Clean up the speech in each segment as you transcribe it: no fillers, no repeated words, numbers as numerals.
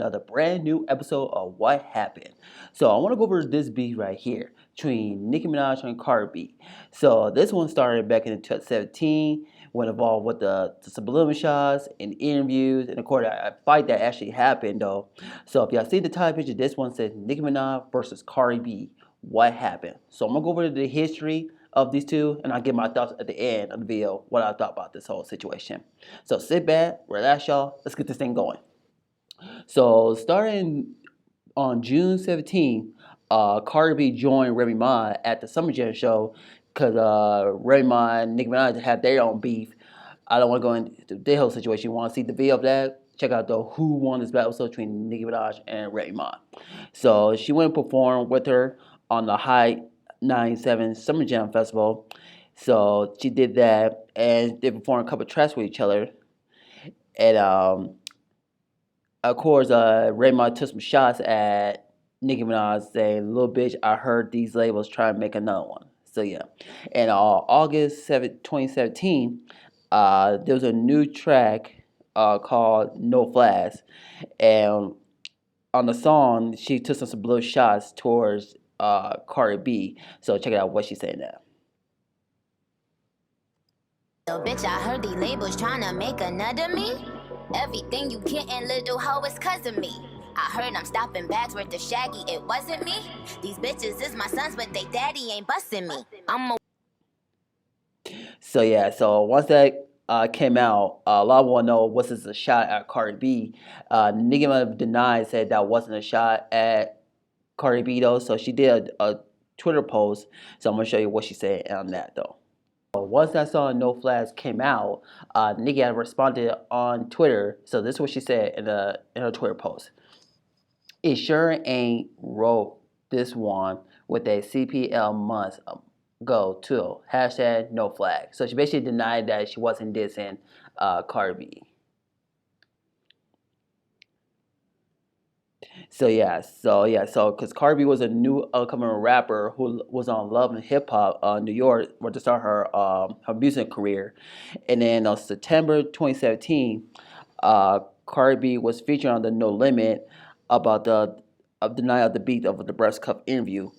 another brand new episode of What Happened. So I want to go over this beef right here between Nicki Minaj and CardiB. So this one started back in 2017 when involved with the subliminal shots and interviews and of course a fight that actually happened though. So if y'all see the title picture, this one says Nicki Minaj versus CardiB. What happened? So I'm gonna go over the history of these two and I'll give my thoughts at the end of the video what I thought about this whole situation. So sit back, relax y'all, let's get this thing going. So starting on June 17th, CardiB joined Remy Ma at the Summer Jam show because Remy Ma and Nicki Minaj had their own beef. I don't want to go into their whole situation. You want to see the video of that? Check out the Who Won This Battle episode between Nicki Minaj and Remy Ma. So she went and performed with her on the High 97 Summer Jam Festival. So she did that and they performed a couple tracks with each other. And of course, Raymond took some shots at Nicki Minaj saying, "Little bitch, I heard these labels try to make another one." So yeah, and August 7th, 2017, there was a new track called "No Flash," and on the song she took some blue shots towards CardiB. So check it out what she's saying now. Little bitch, I heard these labels tryna make another me. Everything you gettin', little hoe, is cause of me. I heard I'm stopping bags worth of Shaggy, it wasn't me. These bitches is my sons, but they daddy ain't busting me. So yeah, so once that came out, a lot of people know was this a shot at CardiB. Nicki Minaj denied, said that wasn't a shot at CardiB though. So she did a Twitter post. So I'm gonna show you what she said on that though. Once that song "No Flash" came out, Nicki had responded on Twitter. So this is what she said in her Twitter post. It sure ain't wrote this one with a CPL months ago too. Hashtag no flag. So she basically denied that she wasn't dissing CardiB. So because CardiB was a new upcoming rapper who was on Love and Hip Hop New York, where to start her music career, and then on September 2017, CardiB was featured on the No Limit about the denial of the beat of the breast cup interview.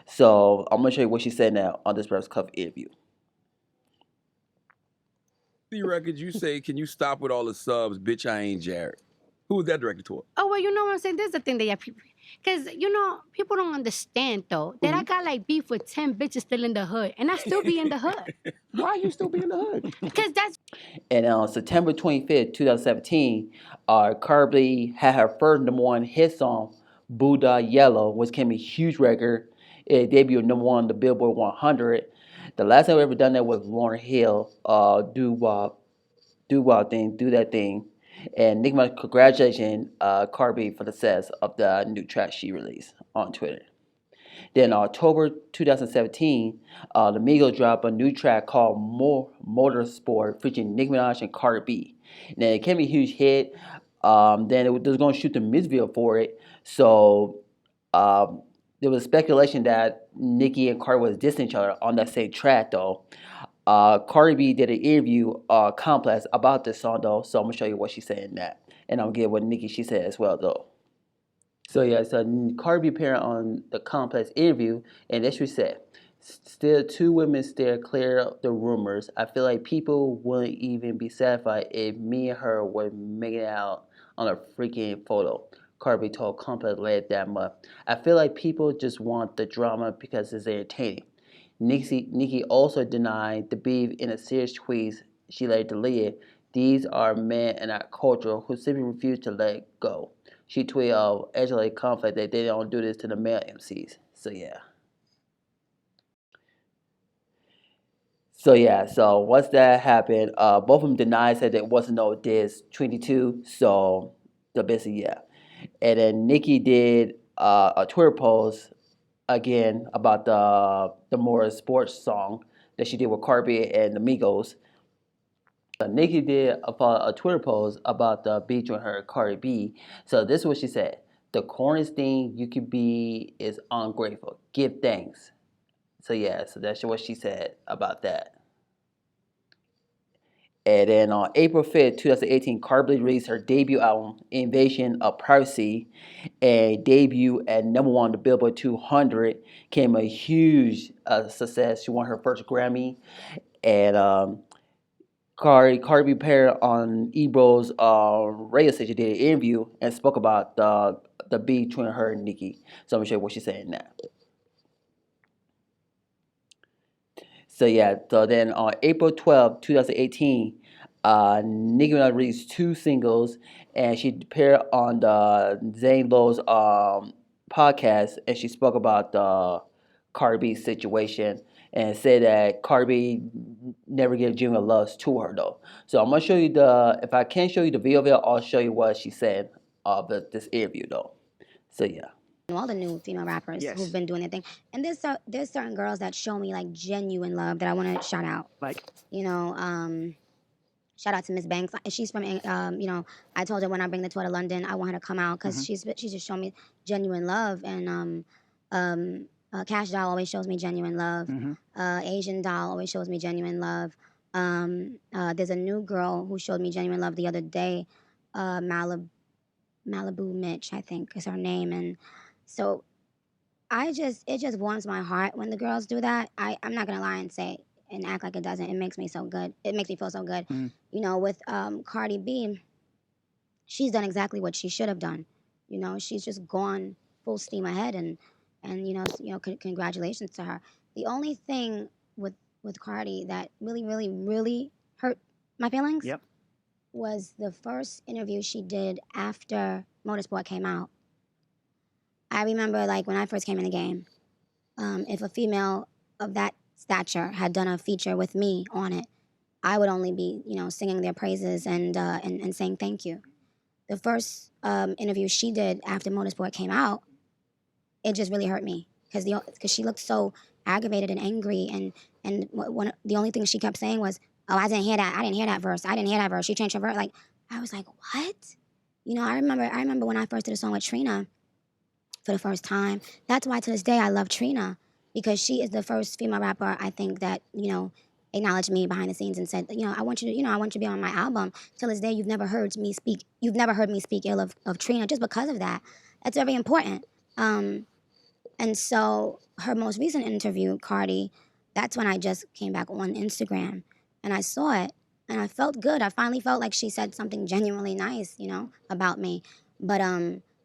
So I'm gonna show you what she said now on this breast cup interview. The record you say, can you stop with all the subs? Bitch, I ain't Jared. Who was that directed toward? Oh, well, you know what I'm saying? This is the thing that people, because, people don't understand, though, that I got, like, beef with 10 bitches still in the hood, and I still be in the hood. Why you still be in the hood? Because that's... And on September 25th, 2017, CardiB had her first #1 hit song, Buddha Yellow, which became a huge record. It debuted #1 on the Billboard 100. The last time we ever done that was Lauryn Hill, Do That Thing. And Nick, congratulations, CardiB, for the success of the new track she released on Twitter. Then October 2017, the Migos dropped a new track called Motorsport featuring Nicki Minaj and CardiB. And then it became a huge hit. Then it was going to shoot the music video for it. So there was speculation that Nicki and Cardi was dissing each other on that same track though. CardiB did an interview Complex about this song though, so I'm gonna show you what she said in that, and I'm gonna get what Nicki she said as well though. So yeah, so CardiB appeared on the Complex interview, and this she said, "Still, two women stare clear of the rumors. I feel like people wouldn't even be satisfied if me and her were making out on a freaking photo." CardiB told Complex later that month. "I feel like people just want the drama because it's entertaining." Nicki also denied the beef in a serious tweet she later deleted. "These are men in our culture who simply refuse to let go." She tweeted of Angela conflict that they don't do this to the male MCs. So so once that happened, both of them denied, said there wasn't no diss 22. So the basically yeah. And then Nicki did a Twitter post again about the more sports song that she did with CardiB and the Migos. Nicki did a Twitter post about the beat with her CardiB. So this is what she said: "The corniest thing you could be is ungrateful. Give thanks." So yeah, so that's what she said about that. And then on April 5th, 2018, CardiB released her debut album, Invasion of Privacy, and debut at #1 on the Billboard 200. Came a huge success. She won her first Grammy, and CardiB appeared on Ebro's radio station, did an interview, and spoke about the beef between her and Nicki. So I'm gonna show you what she's saying now. So yeah, so then on April 12th, 2018, Nicki Minaj released 2 singles, and she appeared on the Zane Lowe's podcast, and she spoke about the CardiB situation and said that CardiB never gave genuine love to her though. So I'm gonna show you if I can't show you the video of it, I'll show you what she said of this interview though. So yeah. All the new female rappers who've been doing their thing, and there's certain girls that show me like genuine love that I want to shout out. Like, you know, shout out to Miss Banks. She's from, you know, I told her when I bring the tour to London, I want her to come out because she's just shown me genuine love. And Cash Doll always shows me genuine love. Asian Doll always shows me genuine love. There's a new girl who showed me genuine love the other day, Malibu Mitch, I think is her name. And so it just warms my heart when the girls do that. I'm not gonna lie and say and act like it doesn't. It makes me so good. It makes me feel so good. You know, with CardiB, she's done exactly what she should have done. You know, she's just gone full steam ahead, and congratulations to her. The only thing with Cardi that really hurt my feelings was the first interview she did after Motorsport came out. I remember, like, when I first came in the game, if a female of that stature had done a feature with me on it, I would only be, you know, singing their praises and saying thank you. The first interview she did after Motorsport came out, it just really hurt me because she looked so aggravated and angry, and the only thing she kept saying was, "Oh, I didn't hear that verse. She changed her verse." Like, I was like, what? You know, I remember when I first did a song with Trina for the first time. That's why to this day I love Trina, because she is the first female rapper I think that, you know, acknowledged me behind the scenes and said, you know, I want you to be on my album. Till this day, you've never heard me speak ill of Trina just because of that. That's very important. And so her most recent interview, Cardi, that's when I just came back on Instagram and I saw it and I felt good. I finally felt like she said something genuinely nice, you know, about me. But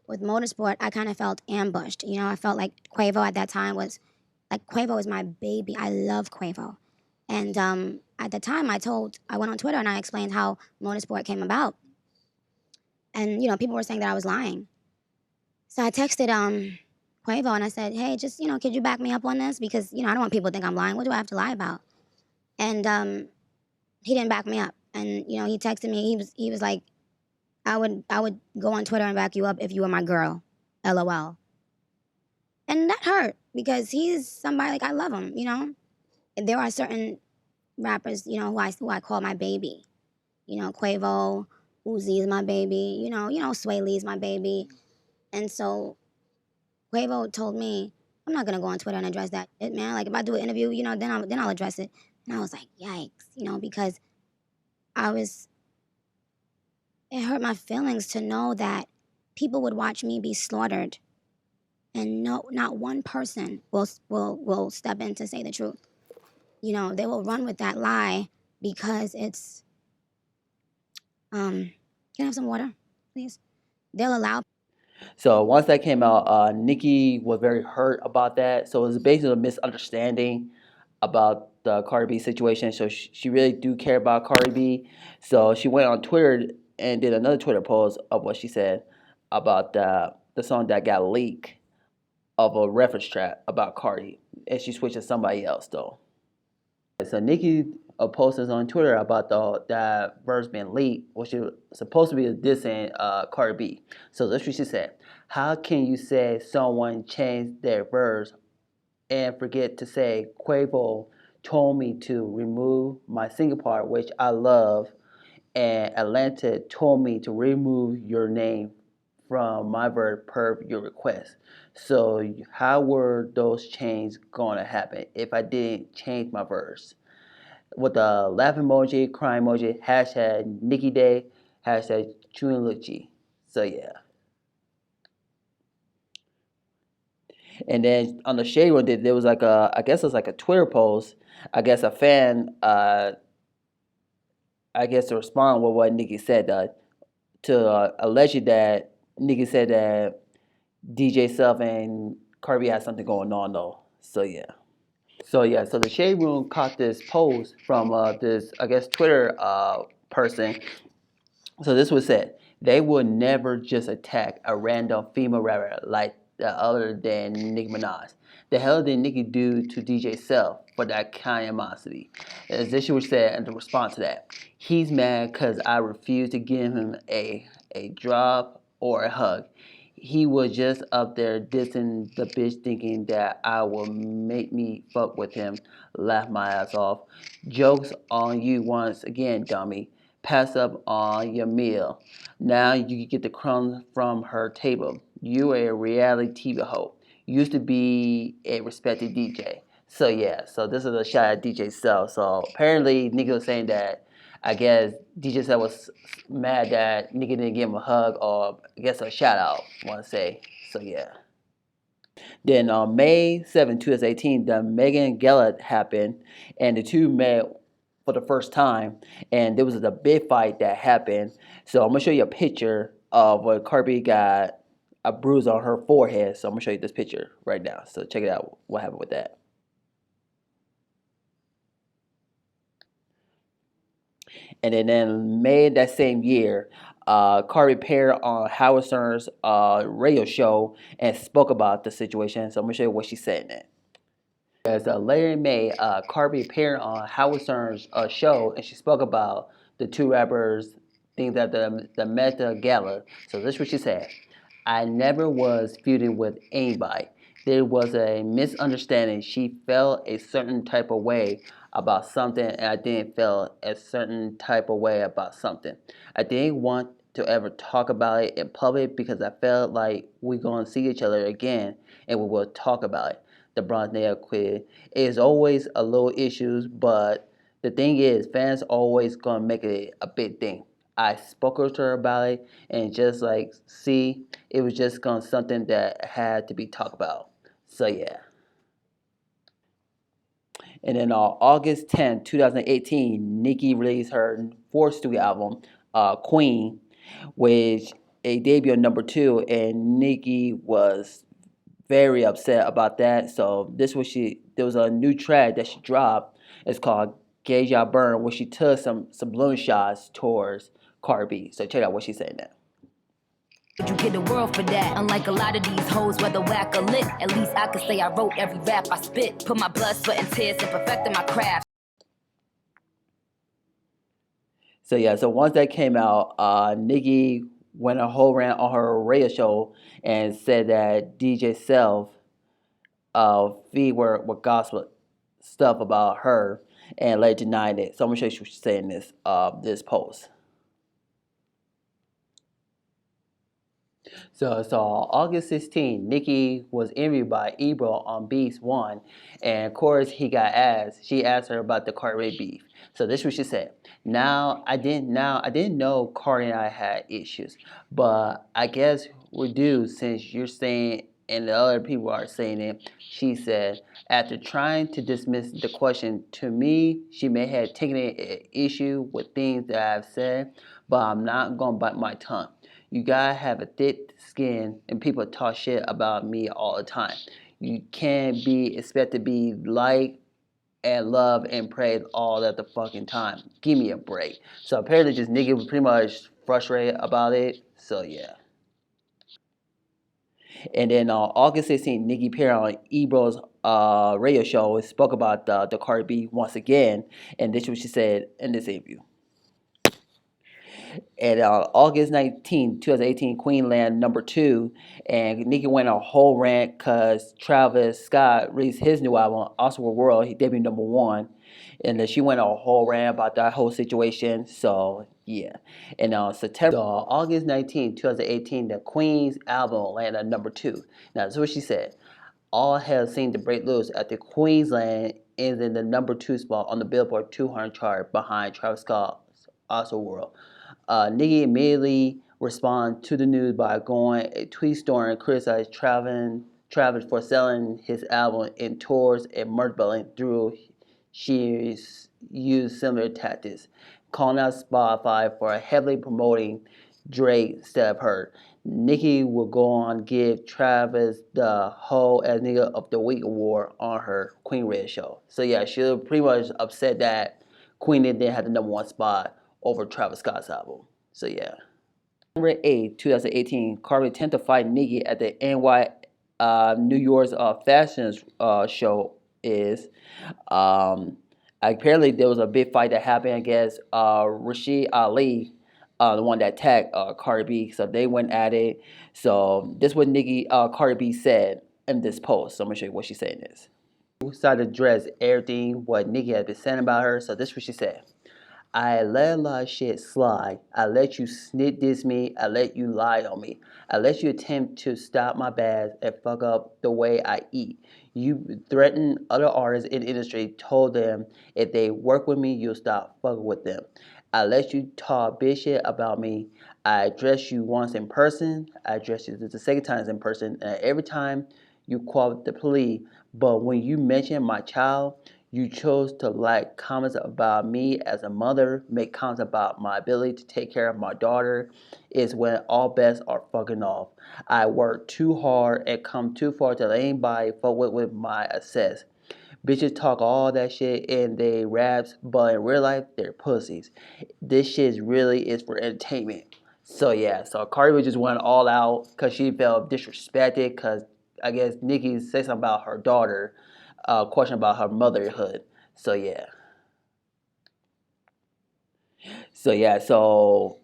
with Motorsport, I kind of felt ambushed. You know, I felt like Quavo at that time was my baby. I love Quavo. And at the time, I went on Twitter and I explained how Motorsport came about. And, you know, people were saying that I was lying. So I texted Quavo and I said, hey, just, you know, could you back me up on this? Because, you know, I don't want people to think I'm lying. What do I have to lie about? And he didn't back me up. And, you know, he texted me. He was like, I would go on Twitter and back you up if you were my girl, LOL. And that hurt because he's somebody, like, I love him, you know? There are certain rappers, you know, who I call my baby. You know, Quavo, Uzi is my baby, you know, Sway Lee's my baby. And so Quavo told me, I'm not gonna go on Twitter and address that shit, man. Like, if I do an interview, you know, then I'll address it. And I was like, yikes, you know, because it hurt my feelings to know that people would watch me be slaughtered and not one person will step in to say the truth. You know, they will run with that lie because it's, can I have some water, please? They'll allow. So once that came out, Nicki was very hurt about that. So it was basically a misunderstanding about the CardiB situation. So she really do care about CardiB. So she went on Twitter and did another Twitter post of what she said about the song that got leaked of a reference track about Cardi, and she switched to somebody else though. So Nicki posted on Twitter about that verse being leaked, which is supposed to be a dissing CardiB. So that's what she said. How can you say someone changed their verse and forget to say Quavo told me to remove my single part, which I love, and Atlanta told me to remove your name from my verse per your request. So how were those changes going to happen if I didn't change my verse? with the laugh emoji, crying emoji, hashtag Nikki Day, hashtag Chunluchi. So yeah. And then on the shade room, there was like I guess it was like a Twitter post. I guess a fan, I guess to respond with what Nikki said, to allege that Nikki said that DJ Self and CardiB had something going on though. So yeah. So the shade room caught this post from this, I guess, Twitter person. So this was said: they would never just attack a random female rapper like the other than Nicki Minaj. The hell did Nicki do to DJ Self for that kind of animosity? As this was said in response to that, he's mad because I refused to give him a drop or a hug. He was just up there dissing the bitch, thinking that I will make me fuck with him, laugh my ass off. Jokes on you once again, dummy. Pass up on your meal. Now you get the crumbs from her table. You are a reality TV hoe. Used to be a respected DJ. So yeah, so this is a shot at DJ Cell. So apparently Nicki was saying that I guess DJ Cell was mad that Nicki didn't give him a hug or I guess a shout out, I wanna say. So yeah. Then on May 7, 2018, the Megan Gala happened, and the two met for the first time, and there was a big fight that happened. So I'm gonna show you a picture of what CardiB got a bruise on her forehead. So I'm gonna show you this picture right now. So check it out. What happened with that? And then in May that same year, CardiB appeared on Howard Stern's radio show and spoke about the situation. So I'm gonna show you what she said in it. As later in May, CardiB appeared on Howard Stern's show, and she spoke about the two rappers' things at the Met Gala. So this is what she said: "I never was feuding with anybody. There was a misunderstanding. She felt a certain type of way about something, and I didn't feel a certain type of way about something. I didn't want to ever talk about it in public because I felt like we're going to see each other again, and we will talk about it." The Bronx native quit. It's always a little issues, but the thing is, fans always gonna make it a big thing. I spoke to her about it, and just like, see, it was just gonna something that had to be talked about. So yeah. And then on August 10, 2018, Nicki released her fourth studio album, Queen, which a debut at number 2, and Nicki was very upset about that. So there was a new track that she dropped. It's called Gauge Burn, where she took some balloon shots towards CardiB. So check out what she said now. You get the world for that. Unlike a lot of these hoes, whether whack or lit, at least I could say I wrote every rap I spit. Put my blood, sweat, and tears in perfecting my craft. So yeah, so once that came out, Nicki went a whole rant on her radio show and said that DJ Self feed were gospel stuff about her and later denied it. So I'm gonna show you what she said in this post. So August 16, Nicki was interviewed by Ebro on Beast One, and of course she asked her about the CardiB beef. So this is what she said: Now I didn't know Cardi and I had issues, but I guess we do since you're saying and the other people are saying it. She said, after trying to dismiss the question, to me, she may have taken an issue with things that I've said, but I'm not gonna bite my tongue. You gotta have a thick skin, and people talk shit about me all the time. You can't be expected to be liked and loved and praised all at the fucking time. Give me a break. So apparently, this nigga was pretty much frustrated about it. So yeah. And then on August 16th, Nicki appeared on Ebro's radio show and spoke about the CardiB once again. And this is what she said in this interview. And August 19, 2018, Queenland number 2, and Nicki went on a whole rant because Travis Scott released his new album, Oscar World. He debuted number 1, and then she went on a whole rant about that whole situation. So yeah, and on August 19, 2018, the Queen's album landed at number 2. Now that's what she said: all hell seemed to break loose after Queensland is in the number 2 spot on the Billboard 200 chart behind Travis Scott's World. Nicki immediately responded to the news by going a tweet storm and criticized Travis for selling his album in tours and merch bundling through she's used similar tactics, calling out Spotify for heavily promoting Drake instead of her. Nicki will go on to give Travis the whole as nigga of the week award on her Queen Radio show. So yeah, she was pretty much upset that Queen didn't have the number 1 spot over Travis Scott's album. So yeah. November 8, 2018, CardiB attempted to fight Nicki at the New York's fashion show is. Apparently there was a big fight that happened. I guess Rashid Ali, the one that attacked CardiB, so they went at it. So this is what CardiB said in this post. So I'm gonna show you what she said in this. We decided to address everything what Nicki had been saying about her. So this is what she said. I let a lot of shit slide. I let you snit diss me. I let you lie on me. I let you attempt to stop my bags and fuck up the way I eat. You threatened other artists in the industry, told them if they work with me, you'll stop fucking with them. I let you talk bitch shit about me. I addressed you once in person. I addressed you the second time in person. And every time you quote the plea. But when you mention my child, you chose to like comments about me as a mother, make comments about my ability to take care of my daughter, is when all bets are fucking off. I work too hard and come too far to let anybody fuck with my success. Bitches talk all that shit in they raps, but in real life, they're pussies. This shit really is for entertainment. So yeah, so CardiB just went all out because she felt disrespected because I guess Nicki said something about her daughter, question about her motherhood. So yeah. So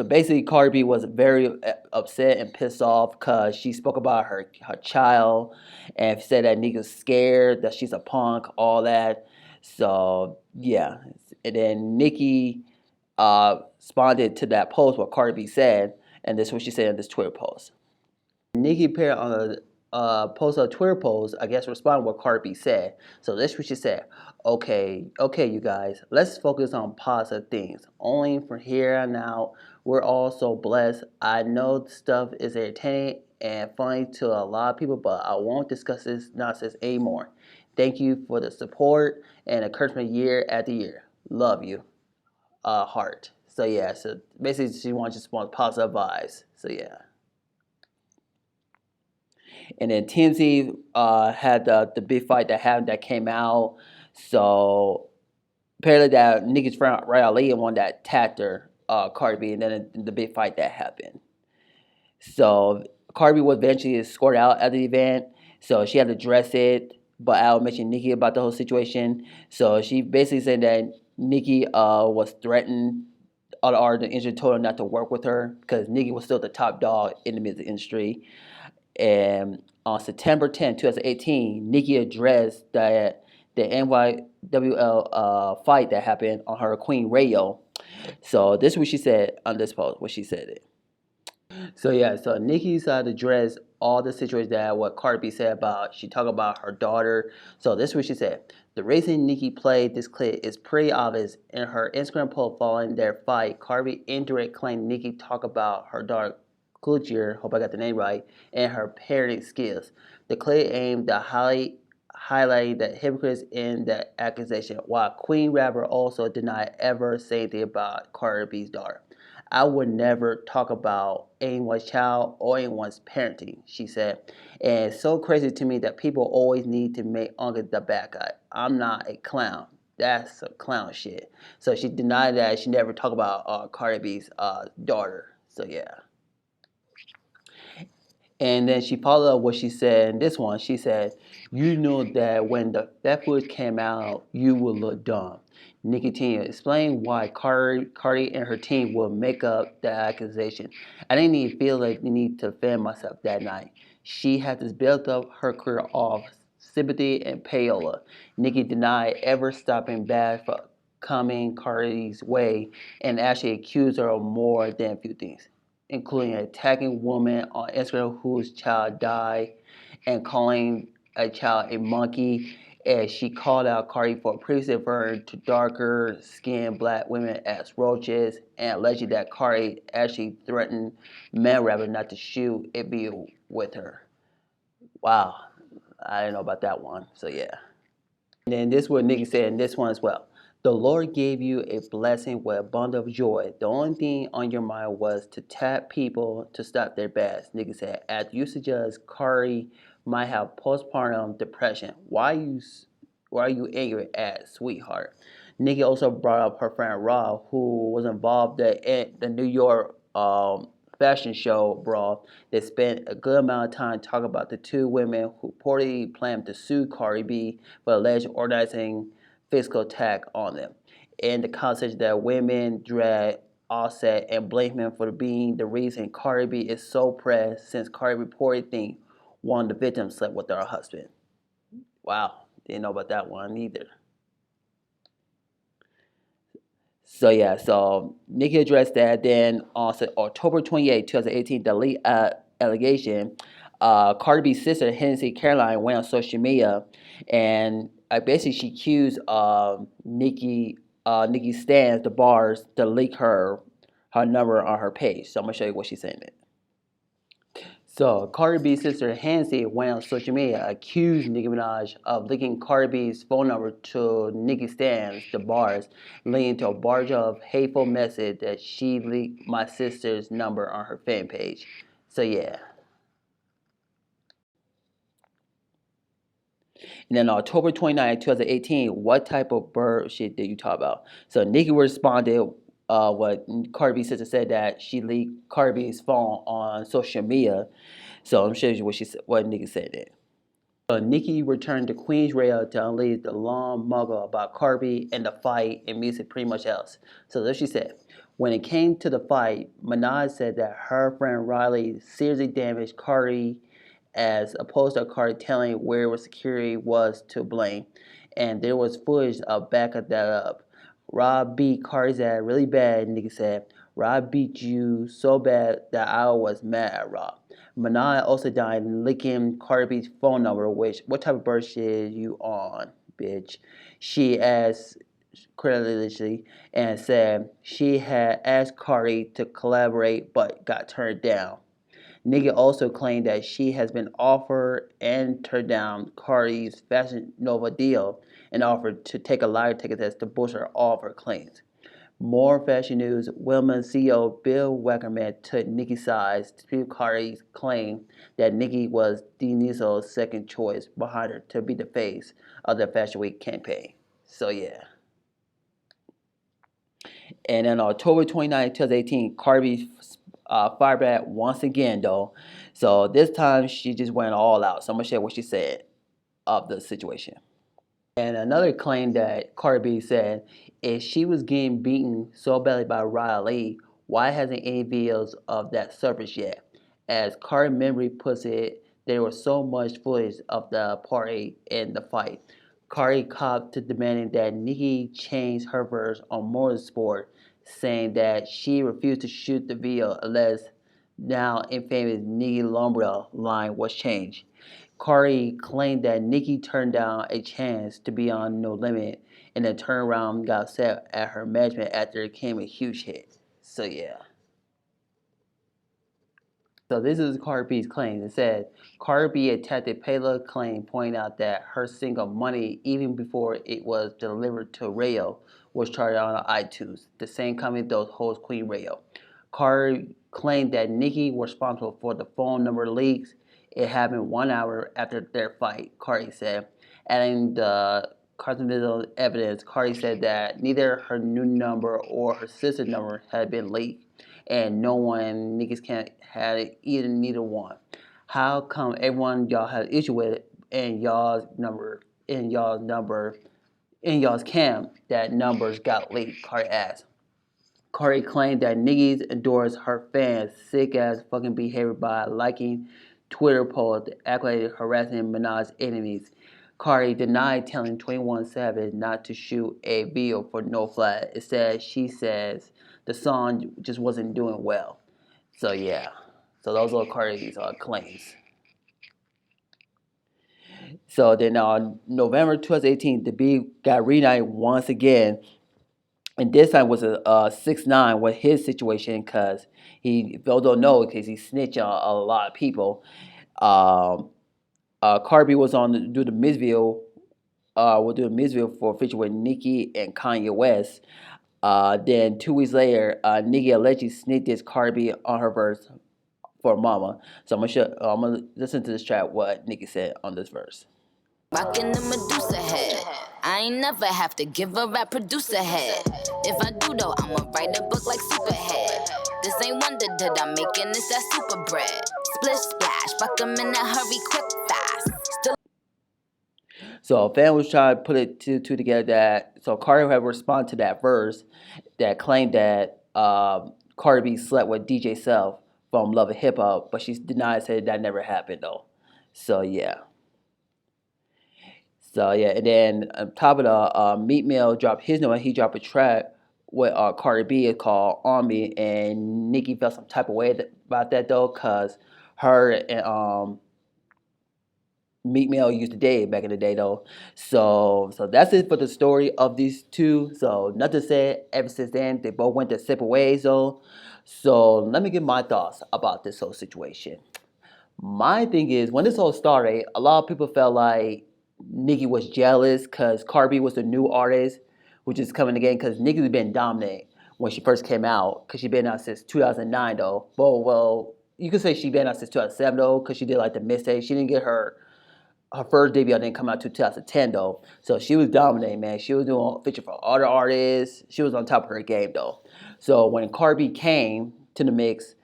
basically CardiB was very upset and pissed off because she spoke about her child and said that Nicki's scared, that she's a punk, all that. So yeah. And then Nicki responded to that post what CardiB said, and this is what she said in this Twitter post. Nicki appeared on a post, a Twitter post, I guess, responding what CardiB said. So this is what she said. Okay, you guys, let's focus on positive things. Only from here on out, we're all so blessed. I know stuff is entertaining and funny to a lot of people, but I won't discuss this nonsense anymore. Thank you for the support and encouragement year after year. Love you. Heart. So yeah, so basically she just wants positive vibes. So yeah. And then TMZ had the big fight that came out. So apparently that Nicki's friend Ray Ali and one that attacked her, CardiB, and then the big fight that happened. So CardiB was eventually escorted out at the event. So she had to address it, but Al mentioned Nicki about the whole situation. So she basically said that Nicki was threatened. Other artists in the industry told her not to work with her because Nicki was still the top dog in the music industry. And on September 10, 2018, Nicki addressed the NYWL fight that happened on her Queen Radio. So this is what she said on this post, what she said. So yeah, so Nicki decided to address all the situations that what CardiB said about, she talked about her daughter. So this is what she said. The reason Nicki played this clip is pretty obvious. In her Instagram post following their fight, CardiB indirectly claimed Nicki talked about her daughter Kluger, hope I got the name right, and her parenting skills. The clip aimed to highlight the hypocrites in the accusation, while Queen rapper also denied ever saying anything about CardiB's daughter. I would never talk about anyone's child or anyone's parenting, she said. And it's so crazy to me that people always need to make Uncle the bad guy. I'm not a clown. That's some clown shit. So she denied that she never talked about CardiB's daughter. So yeah. And then she followed up what she said in this one. She said, you know that when that footage came out, you will look dumb. Nicki Tina explained why Cardi and her team will make up the accusation. I didn't even feel like the need to defend myself that night. She had to build up her career off sympathy and payola. Nicki denied ever stopping bad for coming Cardi's way and actually accused her of more than a few things, including attacking women on Instagram whose child died and calling a child a monkey and she called out Cardi for previously referring to darker skinned black women as roaches, and alleging that Cardi actually threatened men rappers not to shoot a video with her. Wow, I didn't know about that one. So yeah. And then this is what Nicki said in this one as well. The Lord gave you a blessing with a bundle of joy. The only thing on your mind was to tap people to stop their bads. Nicki said, as you suggest, Cardi might have postpartum depression. Why are you angry at sweetheart? Nicki also brought up her friend Rob, who was involved in the New York fashion show brawl. They spent a good amount of time talking about the two women who reportedly planned to sue CardiB for alleged organizing physical attack on them. And the conversation that women drag Offset and blame him for being the reason CardiB is so pressed since Cardi reported think one of the victims slept with her husband. Wow, didn't know about that one either. So yeah, so Nicki addressed that. Then on October 28, 2018, the lead allegation, CardiB's sister, Hennessy Caroline, went on social media, and basically she accused Nicki Stans, the bars, to leak her number on her page. So I'm gonna show you what she's saying. So CardiB's sister Hennessy went on social media, accused Nicki Minaj of leaking CardiB's phone number to Nicki Stans, the bars, leading to a barrage of hateful message that she leaked my sister's number on her fan page. So yeah. And then October 29, 2018, what type of bird shit did you talk about? So Nicki responded, what CardiB's sister said, that she leaked CardiB's phone on social media. So I'm showing you what Nicki said there. So Nicki returned to Queens Radio to unleash the long muggle about CardiB and the fight and music pretty much else. So as she said, when it came to the fight, Minaj said that her friend Riley seriously damaged Cardi, as opposed to Cardi telling where security was to blame. And there was footage of backing that up. Rob beat Cardi's ass really bad, Nicki said. Rob beat you so bad that I was mad at Rob. Minaj also died licking CardiB's phone number, which, what type of bird shit you on, bitch? She asked credibly and said she had asked Cardi to collaborate but got turned down. Nicki also claimed that she has been offered and turned down Cardi's Fashion Nova deal and offered to take a lie detector test to boost all of her claims. More fashion news, Women's CEO Bill Wackerman took Nicki's side to dispute Cardi's claim that Nicki was Deniso's second choice behind her to be the face of the Fashion Week campaign. So yeah. And then October 29, 2018, CardiB fired back once again though. So this time she just went all out. So I'm gonna share what she said of the situation. And another claim that CardiB said is she was getting beaten so badly by Riley. Why hasn't any videos of that surfaced yet? As Cardi memory puts it, there was so much footage of the party and the fight. Cardi copped to demanding that Nicki change her verse on Motorsport, saying that she refused to shoot the video unless now infamous Nicki Lumbrell line was changed. Cardi claimed that Nicki turned down a chance to be on No Limit and then turned around and got upset at her management after it became a huge hit. So yeah. So this is CardiB's claim. It said CardiB attacked Payla claim, pointing out that her single Money, even before it was delivered to radio, was charted on iTunes, the same company that hosts Queen Radio. Cardi claimed that Nicki was responsible for the phone number leaks. It happened 1 hour after their fight, Cardi said. Adding the cosmetic evidence, Cardi said that neither her new number or her sister's number had been leaked, and no one in Nicki's camp had neither one. How come everyone y'all had issue with it in y'all's camp that numbers got leaked? Cardi asked. Cardi claimed that Nicki endorsed her fans' sick-ass fucking behavior by liking Twitter posts that accurately harassing Minaj's enemies. Cardi denied telling 21 Savage not to shoot a video for No Flat. Instead, she says the song just wasn't doing well. So yeah, so those are Cardi's claims. So then on November 2018, the beat got reunited once again, and this time was a 6ix9ine with his situation because he people don't know because he snitched on a lot of people. Um, CardiB was on do the music video. Will do a music video for a feature with Nicki and Kanye West. Then 2 weeks later, Nicki allegedly snitched this CardiB on her verse for Mama. So I'm gonna listen to this track what Nicki said on this verse. Rockin' the Medusa head. I ain't never have to give a rap producer head. If I do though, I'ma write a book like Superhead. This ain't wonder that I'm making this that super bread. Splish splash, fuck 'em in a hurry, quick fast. Still So a fan was trying to put it two together that so Cardi had responded to that verse that claimed that Cardi B slept with DJ Self from Love and Hip Hop, but she denied said that never happened though. So yeah. So yeah, and then on top of the Meat Mill dropped his new one. He dropped a track with Cardi B called "On Me," and Nicki felt some type of way about that though, cause her and Meat Mill used to date back in the day though. So that's it for the story of these two. So nothing said ever since then. They both went their separate ways though. So let me give my thoughts about this whole situation. My thing is, when this all started, a lot of people felt like Nicki was jealous because Cardi was the new artist, which is coming again because Nicki's been dominant when she first came out because she been out since 2009 though. Well, you could say she been out since 2007 though because she did like the mixtape. She didn't get her first debut didn't come out 2010 though, so she was dominating, man. She was doing feature for other artists. She was on top of her game though. So when Cardi came to the mix,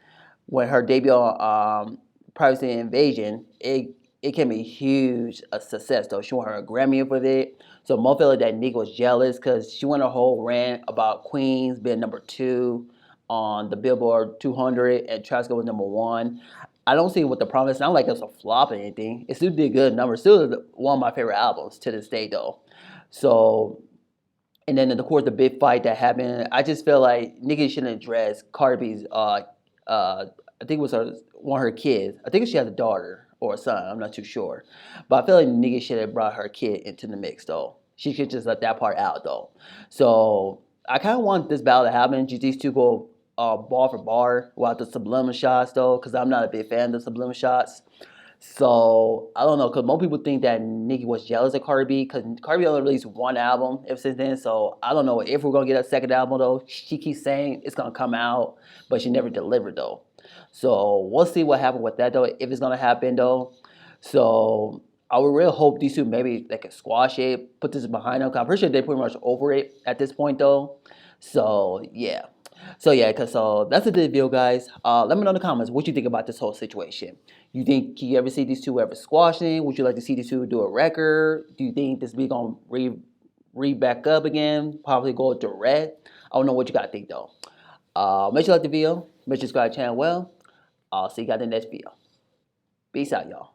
when her debut on Privacy Invasion, it came a huge success though. She won her a Grammy with it. So mo felt like that Nicki was jealous because she went a whole rant about Queens being number 2 on the Billboard 200 and Travis Scott was number 1. I don't see what the problem is. It's not like it's a flop or anything. It still did good numbers. Still one of my favorite albums to this day though. So and then of course the big fight that happened. I just feel like Nicki shouldn't address Cardi's I think it was one of her kids. I think she has a daughter or a son. I'm not too sure, but I feel like Nicki should have brought her kid into the mix though. She should just let that part out though. So I kind of want this battle to happen. These two go bar for bar without the subliminal shots though, because I'm not a big fan of the subliminal shots. So I don't know, because most people think that Nicki was jealous of Cardi B, because Cardi B only released one album ever since then. So I don't know if we're gonna get a second album though. She keeps saying it's gonna come out, but she never delivered though. So we'll see what happens with that though, if it's gonna happen though. So I would really hope these two maybe they can squash it, put this behind them. 'Cause I'm pretty sure they're pretty much over it at this point though. So yeah. So yeah, cause so that's the video, guys. Let me know in the comments what you think about this whole situation. You think you ever see these two ever squashing? Would you like to see these two do a record? Do you think this be gonna re back up again? Probably go direct. I don't know what you gotta think though. Make sure you like the video. Make sure you subscribe to the channel. Well, I'll see you guys in the next video. Peace out, y'all.